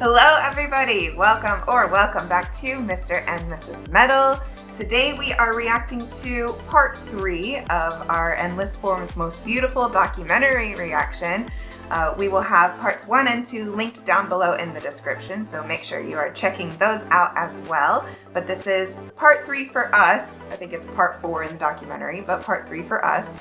Hello everybody, welcome back to Mr. and Mrs. Metal. Today we are reacting to part 3 of our Endless Form's Most Beautiful documentary reaction. We will have parts 1 and 2 linked down below in the description, so make sure you are checking those out as well. But this is part 3 for us. I think it's part 4 in the documentary, but part 3 for us.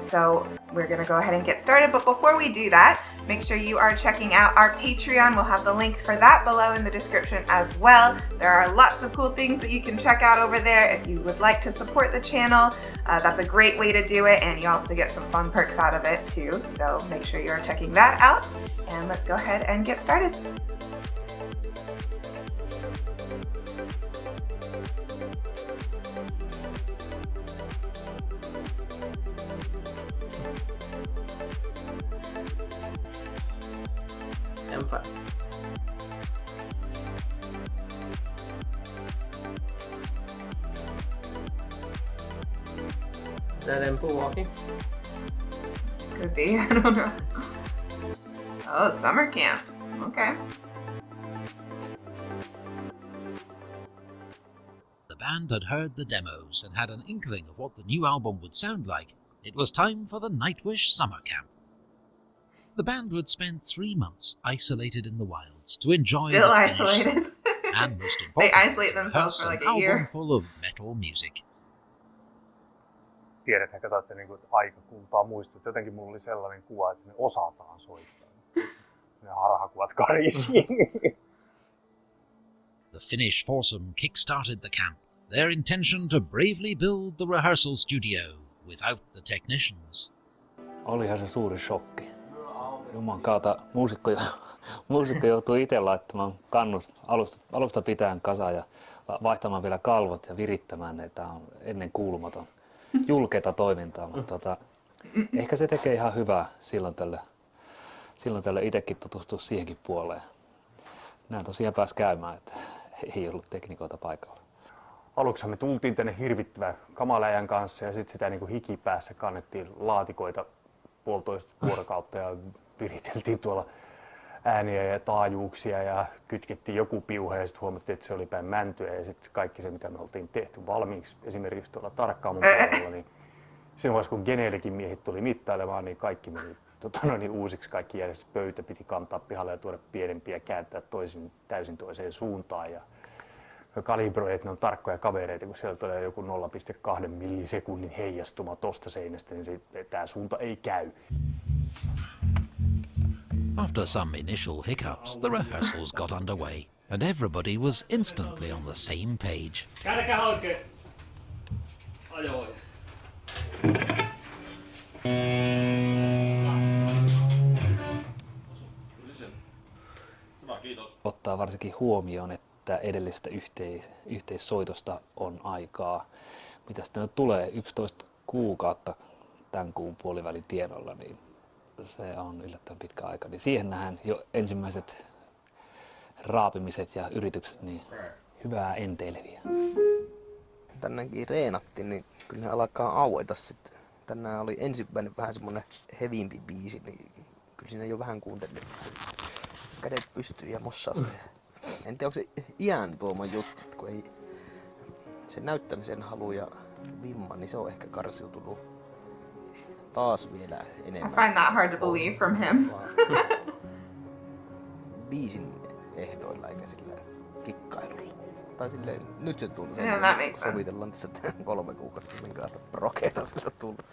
So we're gonna go ahead and get started, but before we do that, make sure you are checking out our Patreon. We'll have the link for that below in the description as well. There are lots of cool things that you can check out over there if you would like to support the channel. That's a great way to do it, and you also get some fun perks out of it too. So make sure you're checking that out, and let's go ahead and get started. Is that Empo walking? Could be, I don't know. Oh, summer camp. Okay. The band had heard the demos and had an inkling of what the new album would sound like. It was time for the NIGHTWISH summer camp. The band would spend 3 months isolated in the wilds to enjoy Still the isolated. and most They importantly, isolate themselves for like an a year. album full of metal music. Tiedäthän, katsotte, että aika kultaa muistut. Jotenkin mulla oli sellainen kuva, että me osataan soittaa. Ne harhakuvat karisiin. The Finnish foursome kick-started the camp, their intention to bravely build the rehearsal studio without the technicians. Olihan se suuri shokki. Juman kautta muusikko joutui itse laittamaan kannut alusta pitäen kasaan ja vaihtamaan vielä kalvot ja virittämään ne. Tämä on ennen kuulumaton julkeata toimintaa, mutta ehkä se tekee ihan hyvää silloin tällä itsekin tutustua siihenkin puoleen. Näin tosiaan pääsi käymään, että ei ollut teknikoita paikalla. Aluksi me tultiin tänne hirvittävän kamaläjän kanssa ja sitten sitä niin kuin hikipäässä kannettiin laatikoita 1,5 vuorokautta ja viriteltiin tuolla ääniä ja taajuuksia ja kytkettiin joku piuhe ja sitten huomattiin, että se oli päin mäntyä ja sitten kaikki se, mitä me oltiin tehty valmiiksi esimerkiksi tuolla tarkkaamon puolella, niin siinä vaiheessa kun Geneelikin miehet tuli mittailemaan, niin kaikki meni uusiksi, kaikki järjestys, pöytä piti kantaa pihalle ja tuoda pienempiä ja kääntää täysin toiseen suuntaan. Ja kalibroivat, että ne on tarkkoja kavereita, kun siellä tulee joku 0,2 millisekunnin heijastuma tosta seinästä, niin tämä suunta ei käy. After some initial hiccups, the rehearsals got underway, and everybody was instantly on the same page. Käännäkää oikein. Ajoin. Ottaa varsinkin huomioon, että edellisestä yhteissoitosta on aikaa. Mitä sitten nyt tulee 11 kuukautta tämän kuun puolivälin tienoilla, niin se on yllättävän pitkä aika. Niin siihen nähdään jo ensimmäiset raapimiset ja yritykset, niin hyvää enteileviä. Tänäänkin reenattiin, niin kyllä ne alkaa aueta sitten. Tänään oli ensimmäinen vähän semmonen heviimpi biisi, niin kyllä siinä jo vähän kuuntelin. Kädet pystyy ja mossausta. En tiedä, onko se iän tuoma juttu, kun ei se näyttämisen halu ja vimma, niin se on ehkä karsiutunut taas vielä enemmän. I find that hard to believe from him. Biisin ehdoilla eikä sillä kikkailulla. Tai silleen, nyt se tuntuu, Yeah, that makes sense. sovitellaan tässä 3 kuukautta, minkälaista prokeita siltä tullut.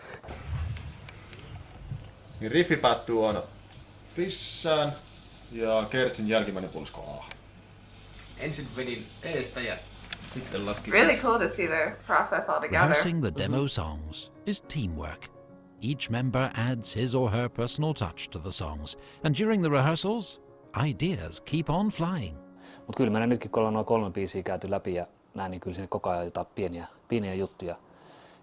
Niin riffi päättyy aina fissään ja Kerstin jälkimmäinen puolisko A. Ensin vedin eestä ja sitten laskin. It's really cool to see the process all together. Rehearsing the demo songs is teamwork. Each member adds his or her personal touch to the songs, and during the rehearsals, ideas keep on flying. Mutta kyllä meidän nytkin, kun ollaan noin 3 biisiä käyty läpi ja näin, niin kyllä siinä koko ajan jotain pieniä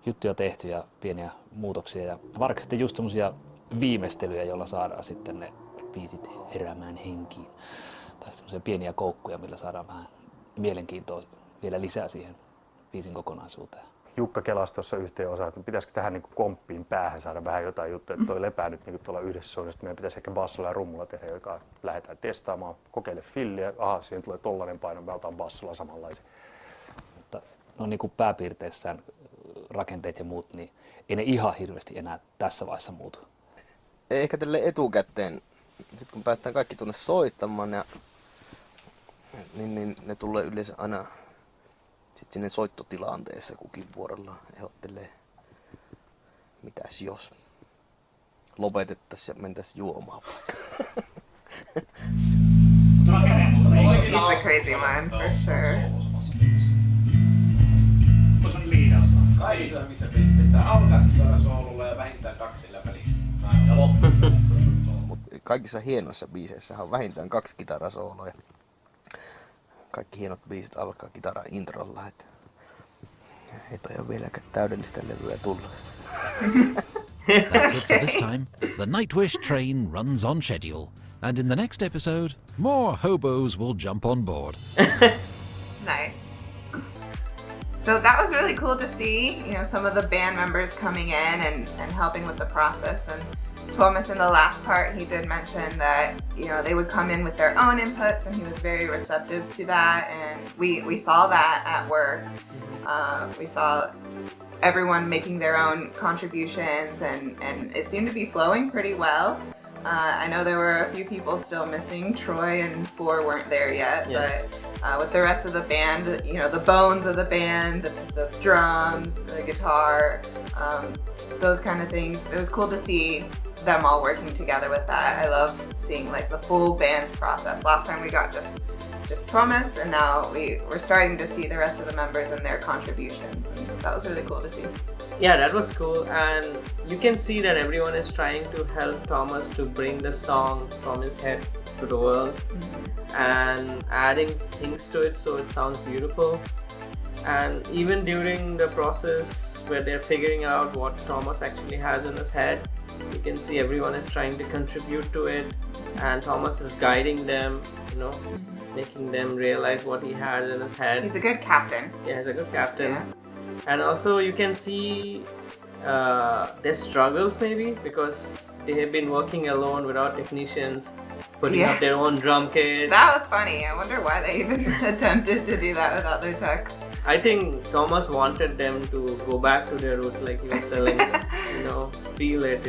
juttuja tehty ja pieniä muutoksia. Ja varsinkin sitten just semmosia viimeistelyjä, joilla saadaan sitten ne biisit heräämään henkiin. Tai semmoisia pieniä koukkuja, millä saadaan vähän mielenkiintoa vielä lisää siihen biisin kokonaisuuteen. Jukka kelasi tuossa yhteen osaan, että pitäisikö tähän niin komppiin päähän saada vähän jotain juttuja, että toi lepää nyt niin tuolla yhdessä soinnista. Meidän pitäisi ehkä bassolla ja rummulla tehdä, joka lähdetään testaamaan, kokeile filliä, aha, siihen tulee tollainen paino, mä otan bassolla samanlaisen. Mutta no niin kuin pääpiirteissään rakenteet ja muut, niin ei ne ihan hirveästi enää tässä vaiheessa muutu. Ehkä tälle etukäteen, sitten kun päästään kaikki tuonne soittamaan, niin ne tulee yleensä aina sit sinne soittotilanteessa kukin vuorollaan ehdottelee, mitäs jos lopetettaisiin ja mentäisiin juomaan vaikka. He's the crazy one, for sure. Kaikissa missä biisi pitää alkaa kitarasoolulla ja vähintään 2 sillä välissä. Ja loppu. Mut kaikissa hienoissa biiseissä on vähintään 2 kitarasooloja. Kaikki hienot biisit alkaa kitaran introlla, että eipä ole vieläkään täydellistä levyä tullut. That's it for this time. The Nightwish train runs on schedule, and in the next episode, more hobos will jump on board. Nice. So that was really cool to see, some of the band members coming in and helping with the process. And Thomas, in the last part, he did mention that, they would come in with their own inputs, and he was very receptive to that. And we saw that at work. We saw everyone making their own contributions, and it seemed to be flowing pretty well. I know there were a few people still missing. Troy and Four weren't there yet, but with the rest of the band, the bones of the band, the drums, the guitar, those kind of things. It was cool to see them all working together with that. I love seeing like the full band's process. Last time we got just Thomas, and now we're starting to see the rest of the members and their contributions, and that was really cool to see. Yeah, that was cool, and you can see that everyone is trying to help Thomas to bring the song from his head to the world, and adding things to it so it sounds beautiful. And even during the process where they're figuring out what Thomas actually has in his head, you can see everyone is trying to contribute to it, and Thomas is guiding them, making them realize what he has in his head. He's a good captain. Yeah, he's a good captain. Yeah. And also you can see their struggles maybe, because they have been working alone without technicians, putting up their own drum kit. That was funny. I wonder why they even attempted to do that without their techs. I think Thomas wanted them to go back to their roots, like he was telling, feel it,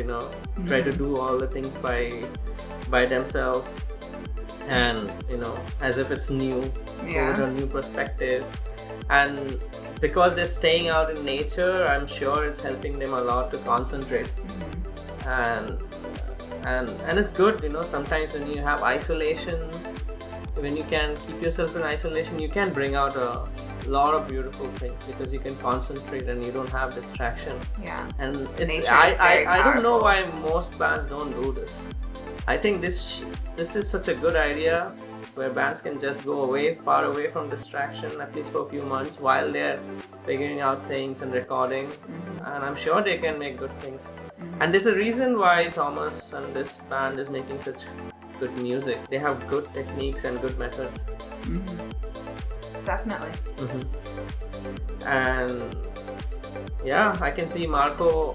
try to do all the things by themselves, and as if it's new, go with a new perspective. And because they're staying out in nature, I'm sure it's helping them a lot to concentrate. And it's good, sometimes when you have isolations, when you can keep yourself in isolation, you can bring out a lot of beautiful things, because you can concentrate and you don't have distraction. Yeah. And Nature it's is very I don't know powerful. why most bands don't do this. I think this is such a good idea, where bands can just go far away from distraction, at least for a few months, while they're figuring out things and recording. And I'm sure they can make good things. And there's a reason why Thomas and this band is making such good music. They have good techniques and good methods. Definitely. And yeah, I can see Marco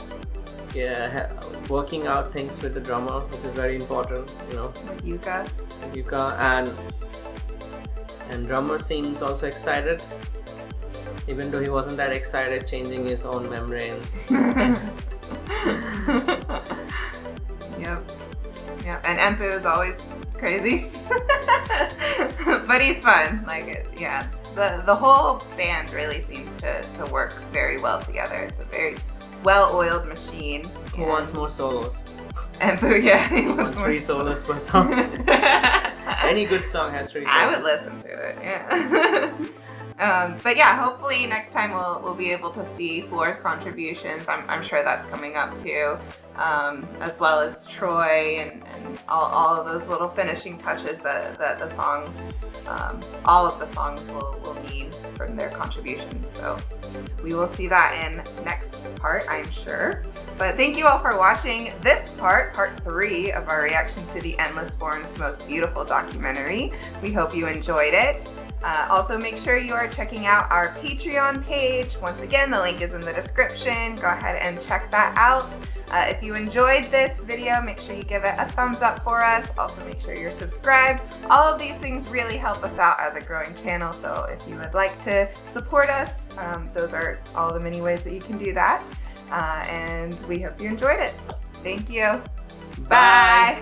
working out things with the drummer, which is very important, With Yuka. Yuka, and drummer seems also excited, even though he wasn't that excited changing his own membrane. Yep. And Empu is always crazy, but he's fun. The whole band really seems to work very well together. It's a very well-oiled machine. Who wants more solos? Empu, he Wants 3 solos per song. Any good song has 3 solos. I would listen to it, yeah. But yeah, hopefully next time we'll be able to see Floor's contributions. I'm sure that's coming up too, as well as Troy and all of those little finishing touches that the song, all of the songs will need from their contributions. So we will see that in next part, I'm sure. But thank you all for watching this part 3 of our reaction to the Endless Form's Most Beautiful documentary. We hope you enjoyed it. Also, make sure you are checking out our Patreon page. Once again, the link is in the description. Go ahead and check that out. If you enjoyed this video, make sure you give it a thumbs up for us. Also, make sure you're subscribed. All of these things really help us out as a growing channel. So if you would like to support us, those are all the many ways that you can do that. And we hope you enjoyed it. Thank you. Bye.